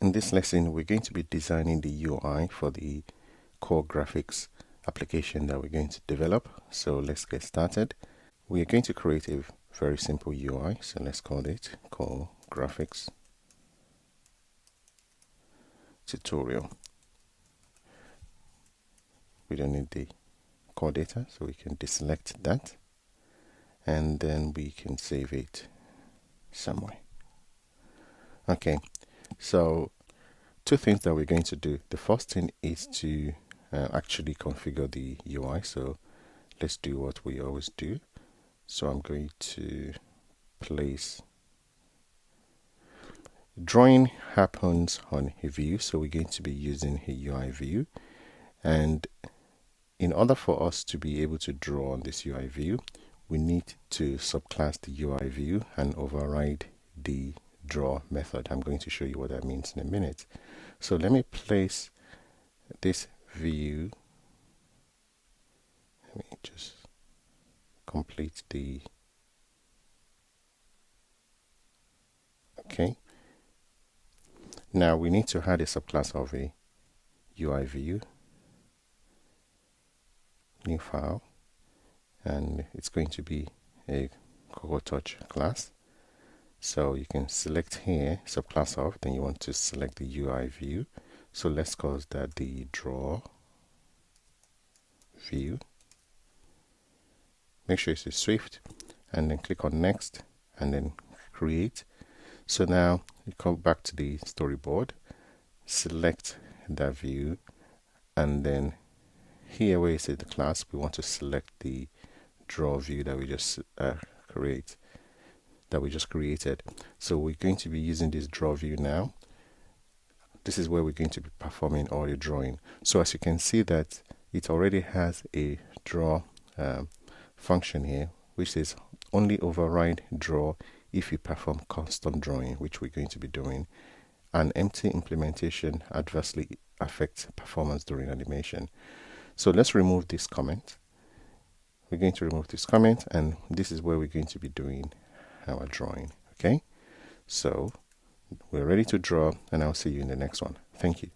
In this lesson, we're going to be designing the UI for the core graphics application that we're going to develop. So let's get started. We are going to create a very simple UI. So let's call it core graphics tutorial. We don't need the core data, so we can deselect that and then we can save it somewhere. Okay, so two things that we're going to do. The first thing is to actually configure the UI. So let's do what we always do. So I'm going to place drawing happens on a view, so we're going to be using a UI view, and in order for us to be able to draw on this UI view, we need to subclass the UI view and override the draw method. I'm going to show you what that means in a minute. So let me place this view. Let me just complete the okay. Now we need to add a subclass of a UI view, new file, and it's going to be a Cocoa Touch class. So you can select here subclass of, then you want to select the UI view. So let's call that the draw view. Make sure it's a Swift, and then click on next and then create. So now you come back to the storyboard, select that view, and then here where you say the class, we want to select the draw view that we just created. So we're going to be using this draw view now. This is where we're going to be performing all your drawing. So as you can see that it already has a draw function here, which says only override draw if you perform custom drawing, which we're going to be doing. An empty implementation adversely affects performance during animation. So let's remove this comment. We're going to remove this comment, and this is where we're going to be doing our drawing. Okay, so we're ready to draw, and I'll see you in the next one. Thank you.